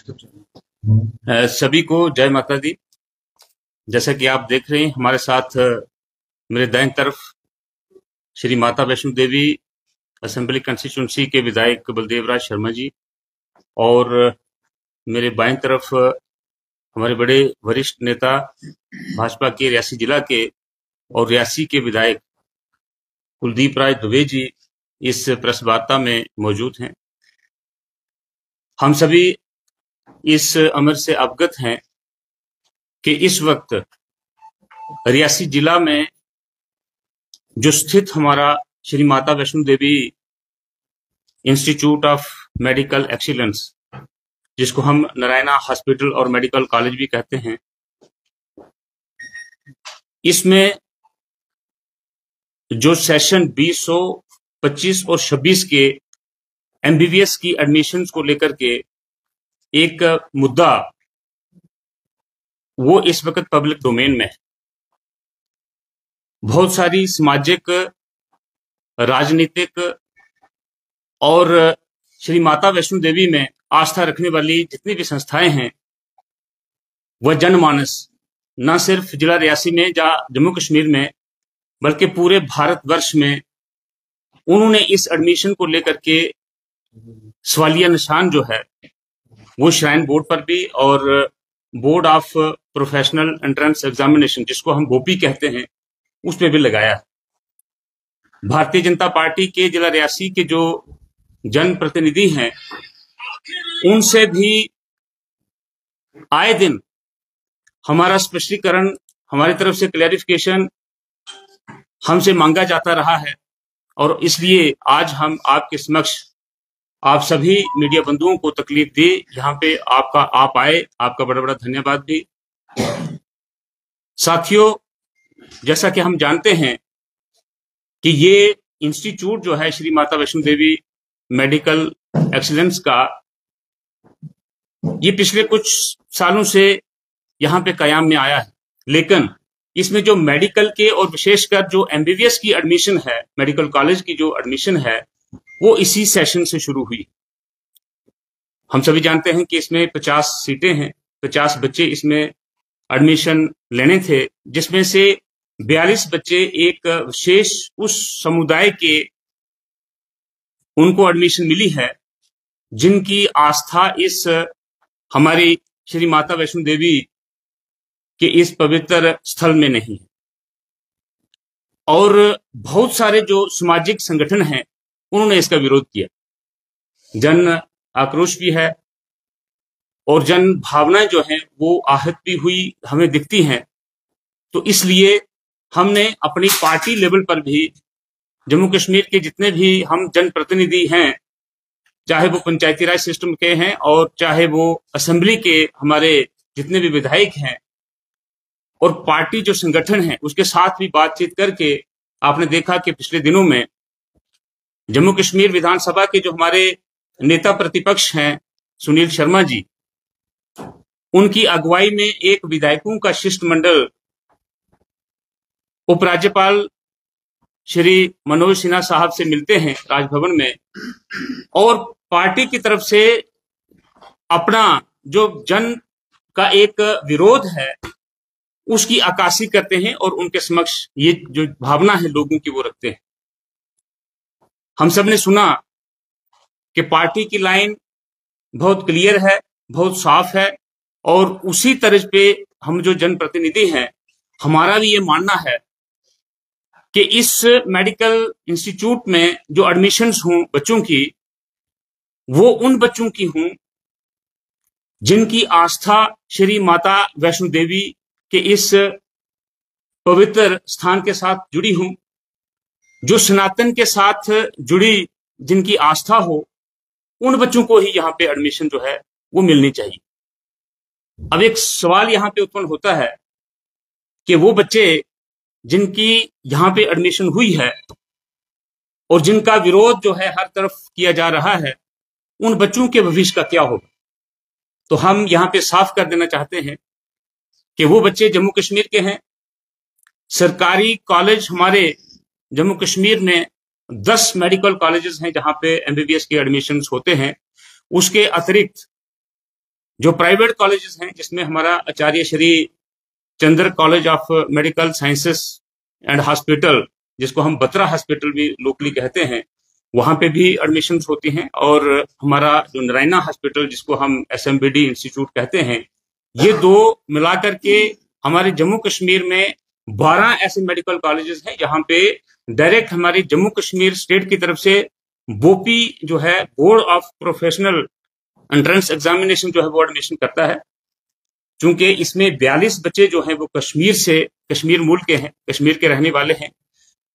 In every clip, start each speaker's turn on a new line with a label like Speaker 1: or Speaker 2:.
Speaker 1: सभी को जय माता दी। जैसा कि आप देख रहे हैं हमारे साथ मेरे दाईं तरफ श्री माता वैष्णो देवी असेंबली कंस्टिट्यूंसी के विधायक बलदेव राज शर्मा जी और मेरे बाईं तरफ हमारे बड़े वरिष्ठ नेता भाजपा के रियासी जिला के और रियासी के विधायक कुलदीप राज दुबे जी इस प्रेस वार्ता में मौजूद हैं। हम सभी इस अमर से अवगत हैं कि इस वक्त रियासी जिला में जो स्थित हमारा Shri Mata Vaishno Devi institute of medical excellence, जिसको हम नारायणा हॉस्पिटल और मेडिकल कॉलेज भी कहते हैं, इसमें जो सेशन 2025 और 26 के एमबीबीएस की एडमिशन्स को लेकर के एक मुद्दा वो इस वक्त पब्लिक डोमेन में है। बहुत सारी सामाजिक, राजनीतिक और श्री माता वैष्णो देवी में आस्था रखने वाली जितनी भी संस्थाएं हैं, वह जनमानस न सिर्फ जिला रियासी में या जम्मू कश्मीर में बल्कि पूरे भारतवर्ष में उन्होंने इस एडमिशन को लेकर के सवालिया निशान जो है वो श्राइन बोर्ड पर भी और board of professional entrance examination, जिसको हम बोपी कहते हैं, उस पे भी लगाया। भारतीय जनता पार्टी के जिला रियासी के जो जनप्रतिनिधि हैं उनसे भी आए दिन हमारा स्पष्टीकरण, हमारी तरफ से क्लैरिफिकेशन हमसे मांगा जाता रहा है और इसलिए आज हम आपके समक्ष, आप सभी मीडिया बंधुओं को तकलीफ दी, यहाँ पे आप आए, आपका बड़ा बड़ा धन्यवाद भी। साथियों, जैसा कि हम जानते हैं कि ये इंस्टीट्यूट जो है श्री माता वैष्णो देवी मेडिकल एक्सीलेंस का, ये पिछले कुछ सालों से यहाँ पे कयाम में आया है, लेकिन इसमें जो मेडिकल के और विशेषकर जो एमबीबीएस की एडमिशन है, मेडिकल कॉलेज की जो एडमिशन है, वो इसी सेशन से शुरू हुई। हम सभी जानते हैं कि इसमें 50 सीटें हैं, 50 बच्चे इसमें एडमिशन लेने थे, जिसमें से 42 बच्चे एक विशेष उस समुदाय के उनको एडमिशन मिली है जिनकी आस्था इस हमारी श्री माता वैष्णो देवी के इस पवित्र स्थल में नहीं है। और बहुत सारे जो सामाजिक संगठन हैं उन्होंने इसका विरोध किया। जन आक्रोश भी है और जन भावनाएं जो हैं वो आहत भी हुई हमें दिखती हैं। तो इसलिए हमने अपनी पार्टी लेवल पर भी जम्मू कश्मीर के जितने भी हम जनप्रतिनिधि हैं, चाहे वो पंचायती राज सिस्टम के हैं और चाहे वो असेंबली के हमारे जितने भी विधायक हैं और पार्टी जो संगठन है, उसके साथ भी बातचीत करके आपने देखा कि पिछले दिनों में जम्मू कश्मीर विधानसभा के जो हमारे नेता प्रतिपक्ष हैं सुनील शर्मा जी, उनकी अगुवाई में एक विधायकों का शिष्टमंडल उपराज्यपाल श्री मनोज सिन्हा साहब से मिलते हैं राजभवन में और पार्टी की तरफ से अपना जो जन का एक विरोध है उसकी अक्कासी करते हैं और उनके समक्ष ये जो भावना है लोगों की वो रखते हैं। हम सब ने सुना कि पार्टी की लाइन बहुत क्लियर है, बहुत साफ है और उसी तर्ज पे हम जो जनप्रतिनिधि हैं, हमारा भी ये मानना है कि इस मेडिकल इंस्टीट्यूट में जो एडमिशन्स हों बच्चों की, वो उन बच्चों की हों जिनकी आस्था श्री माता वैष्णो देवी के इस पवित्र स्थान के साथ जुड़ी हों, जो सनातन के साथ जुड़ी जिनकी आस्था हो, उन बच्चों को ही यहाँ पे एडमिशन जो है वो मिलनी चाहिए। अब एक सवाल यहाँ पे उत्पन्न होता है कि वो बच्चे जिनकी यहाँ पे एडमिशन हुई है और जिनका विरोध जो है हर तरफ किया जा रहा है, उन बच्चों के भविष्य का क्या होगा। तो हम यहाँ पे साफ कर देना चाहते हैं कि वो बच्चे जम्मू कश्मीर के हैं। सरकारी कॉलेज हमारे जम्मू कश्मीर में 10 मेडिकल कॉलेजेस हैं जहां पे एमबीबीएस के एडमिशन्स होते हैं। उसके अतिरिक्त जो प्राइवेट कॉलेजेस हैं, जिसमें हमारा Acharya Shri Chandra college of medical sciences and hospital, जिसको हम बत्रा हॉस्पिटल भी लोकली कहते हैं, वहां पे भी एडमिशन्स होती हैं। और हमारा जो नारायणा हॉस्पिटल, जिसको हम SMBD इंस्टीट्यूट कहते हैं, ये दो मिलाकर के हमारे जम्मू कश्मीर में 12 ऐसे मेडिकल कॉलेजेस हैं जहां पे डायरेक्ट हमारी जम्मू कश्मीर स्टेट की तरफ से बोपी जो है, board of professional entrance examination जो है वो एडमिशन करता है। चूंकि इसमें 42 बच्चे जो हैं वो कश्मीर मूल के हैं, कश्मीर के रहने वाले हैं,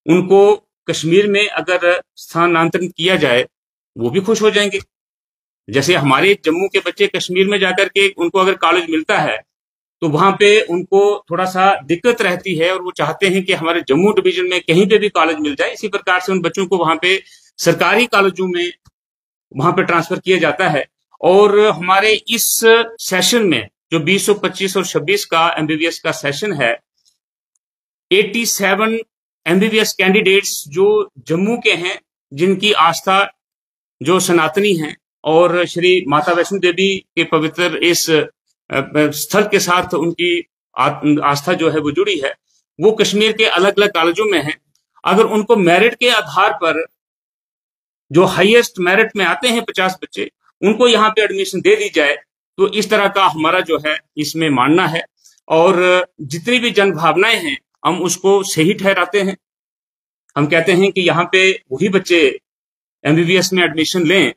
Speaker 1: उनको कश्मीर में अगर स्थानांतरित किया जाए वो भी खुश हो जाएंगे। जैसे हमारे जम्मू के बच्चे कश्मीर में जाकर के उनको अगर कॉलेज मिलता है तो वहां पे उनको थोड़ा सा दिक्कत रहती है और वो चाहते हैं कि हमारे जम्मू डिवीजन में कहीं पे भी कॉलेज मिल जाए। इसी प्रकार से उन बच्चों को वहां पे सरकारी कॉलेजों में वहां पे ट्रांसफर किया जाता है। और हमारे इस सेशन में जो 2025 और 26 का MBBS का सेशन है, 87 MBBS कैंडिडेट्स जो जम्मू के हैं, जिनकी आस्था जो सनातनी है और श्री माता वैष्णो देवी के पवित्र इस स्थल के साथ उनकी आस्था जो है वो जुड़ी है, वो कश्मीर के अलग अलग कॉलेजों में है। अगर उनको मेरिट के आधार पर जो हाईएस्ट मेरिट में आते हैं 50 बच्चे, उनको यहाँ पे एडमिशन दे दी जाए, तो इस तरह का हमारा जो है इसमें मानना है। और जितनी भी जन भावनाएं हैं हम उसको सही ठहराते हैं। हम कहते हैं कि यहाँ पे वही बच्चे MBBS में एडमिशन लें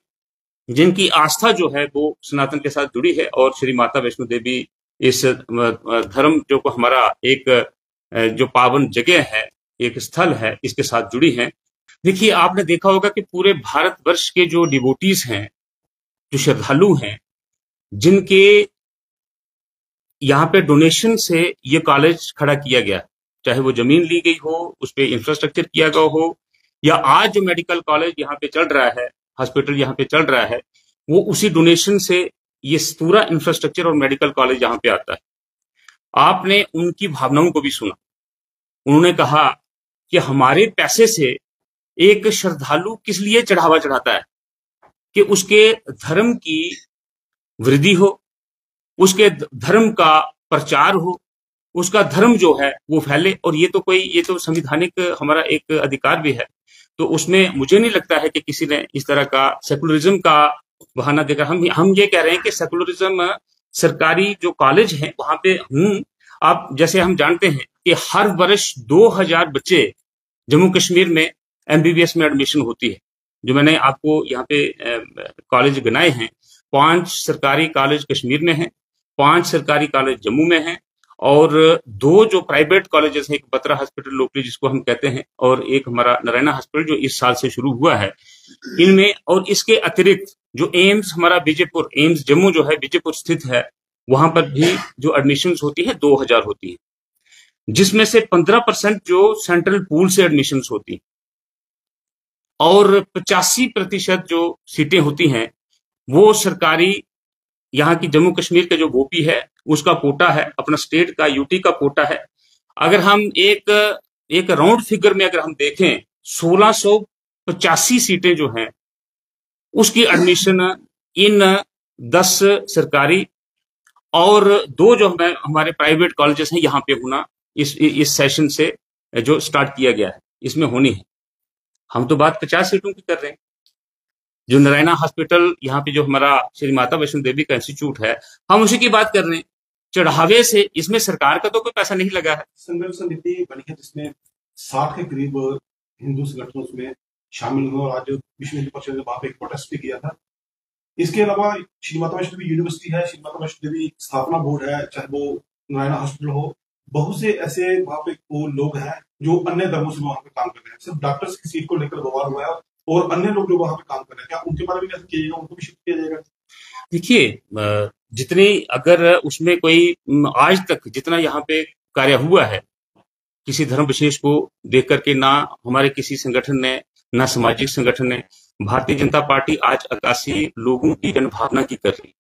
Speaker 1: जिनकी आस्था जो है वो सनातन के साथ जुड़ी है और श्री माता वैष्णो देवी इस धर्म जो को हमारा एक जो पावन जगह है, एक स्थल है, इसके साथ जुड़ी है। देखिए, आपने देखा होगा कि पूरे भारतवर्ष के जो डिवोटीज हैं, जो श्रद्धालु हैं, जिनके यहाँ पे डोनेशन से ये कॉलेज खड़ा किया गया, चाहे वो जमीन ली गई हो, उस पर इंफ्रास्ट्रक्चर किया गया हो, या आज जो मेडिकल कॉलेज यहाँ पे चल रहा है, हॉस्पिटल यहाँ पे चल रहा है, वो उसी डोनेशन से ये पूरा इंफ्रास्ट्रक्चर और मेडिकल कॉलेज यहाँ पे आता है। आपने उनकी भावनाओं को भी सुना। उन्होंने कहा कि हमारे पैसे से एक श्रद्धालु किस लिए चढ़ावा चढ़ाता है, कि उसके धर्म की वृद्धि हो, उसके धर्म का प्रचार हो, उसका धर्म जो है वो फैले। और ये तो संवैधानिक हमारा एक अधिकार भी है। तो उसमें मुझे नहीं लगता है कि किसी ने इस तरह का सेकुलरिज्म का बहाना देकर हम ये कह रहे हैं कि सेकुलरिज्म सरकारी जो कॉलेज है वहां पे आप जैसे हम जानते हैं कि हर वर्ष 2000 बच्चे जम्मू कश्मीर में MBBS में एडमिशन होती है। जो मैंने आपको यहाँ पे कॉलेज गिनाए हैं, 5 सरकारी कॉलेज कश्मीर में हैं, 5 सरकारी कॉलेज जम्मू में हैं, और 2 जो प्राइवेट कॉलेजेस हैं, एक बत्रा हॉस्पिटल लोकली जिसको हम कहते हैं, और एक हमारा नारायणा हॉस्पिटल जो इस साल से शुरू हुआ है, इनमें। और इसके अतिरिक्त जो एम्स हमारा विजयपुर, एम्स जम्मू जो है विजयपुर स्थित है, वहां पर भी जो एडमिशन्स होती है 2000 होती है, जिसमें से 15% जो सेंट्रल पूल से एडमिशन्स होती है, और 85% जो सीटें होती हैं वो सरकारी यहाँ की जम्मू कश्मीर का जो बोपी है उसका कोटा है, अपना स्टेट का UT का कोटा है। अगर हम एक राउंड फिगर में अगर हम देखें, 1685 सीटें जो हैं उसकी एडमिशन इन 10 सरकारी और 2 जो हमारे प्राइवेट कॉलेजेस हैं यहाँ पे होना इस सेशन से जो स्टार्ट किया गया है इसमें होनी है। हम तो बात 50 सीटों की कर रहे हैं। जो नारायणा हॉस्पिटल यहाँ पे जो हमारा श्री माता वैष्णो देवी का इंस्टीट्यूट है, हम उसी की बात कर रहे हैं। चढ़ावे से इसमें सरकार का तो कोई पैसा नहीं लगा है।
Speaker 2: संघर्ष समिति बनी है जिसमें 60 के करीब हिंदू संगठन उसमें शामिल हुए और आज विश्व हिंदू परिषद ने वहां पे एक प्रोटेस्ट भी किया था। इसके अलावा श्री माता वैष्णो देवी यूनिवर्सिटी है, श्री माता वैष्णो देवी स्थापना बोर्ड है, चाहे वो नारायणा हॉस्पिटल हो, बहुत से ऐसे वहां पे वो लोग हैं जो अन्य धर्मों से वहां पे काम कर रहे हैं। सिर्फ डॉक्टर्स की सीट को लेकर बवाल हुआ है और अन्य लोग जो वहां पे काम कर रहे हैं, क्या उनके बारे में कैसे किया जाएगा, उनको भी शिफ्ट किया जाएगा?
Speaker 1: देखिए, जितनी अगर उसमें कोई आज तक जितना यहाँ पे कार्य हुआ है किसी धर्म विशेष को देख करके, ना हमारे किसी संगठन ने, ना सामाजिक संगठन ने, भारतीय जनता पार्टी आज 81 लोगों की जनभावना की कर रही,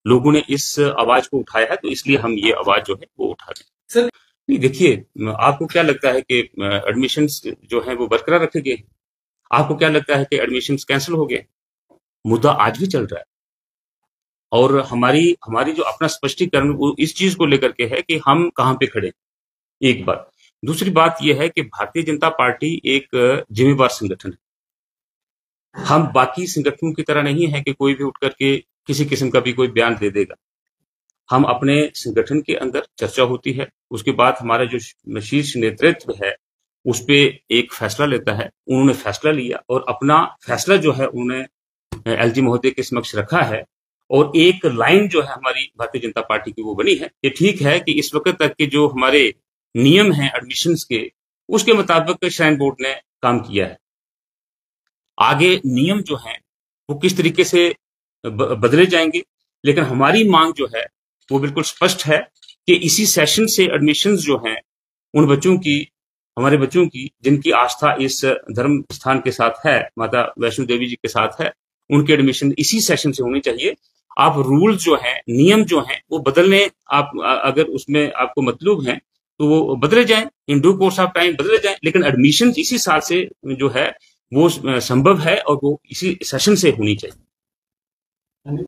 Speaker 1: लोगों ने इस आवाज को उठाया है, तो इसलिए हम ये आवाज जो है वो उठा रहे हैं। सर नहीं, देखिए, आपको क्या लगता है कि एडमिशन्स जो है वो बरकरार रखे गए? आपको क्या लगता है कि एडमिशन्स कैंसिल हो गए? मुद्दा आज भी चल रहा है। और हमारी हमारी जो अपना स्पष्टीकरण वो इस चीज को लेकर के है कि हम कहाँ पे खड़े, एक बात। दूसरी बात यह है कि भारतीय जनता पार्टी एक जिम्मेवार संगठन है। हम बाकी संगठनों की तरह नहीं है कि कोई भी उठ करके किसी किस्म का भी कोई बयान दे देगा। हम अपने संगठन के अंदर चर्चा होती है, उसके बाद हमारा जो शीर्ष नेतृत्व है उस पे एक फैसला लेता है। उन्होंने फैसला लिया और अपना फैसला जो है उन्होंने एलजी महोदय के समक्ष रखा है और एक लाइन जो है हमारी भारतीय जनता पार्टी की वो बनी है कि ठीक है कि इस वक्त तक के जो हमारे नियम हैं एडमिशंस के, उसके मुताबिक श्राइन बोर्ड ने काम किया है। आगे नियम जो हैं वो किस तरीके से बदले जाएंगे, लेकिन हमारी मांग जो है वो बिल्कुल स्पष्ट है कि इसी सेशन से एडमिशंस जो हैं उन बच्चों की, हमारे बच्चों की जिनकी आस्था इस धर्म स्थान के साथ है, माता वैष्णो देवी जी के साथ है, उनके एडमिशन इसी सेशन से होनी चाहिए। आप रूल जो है, नियम जो हैं वो बदलने, आप अगर उसमें आपको मतलूब हैं तो वो बदले जाएं, in due course of time बदले जाएं, लेकिन एडमिशन इसी साल से जो है वो संभव है और वो इसी सेशन से होनी चाहिए।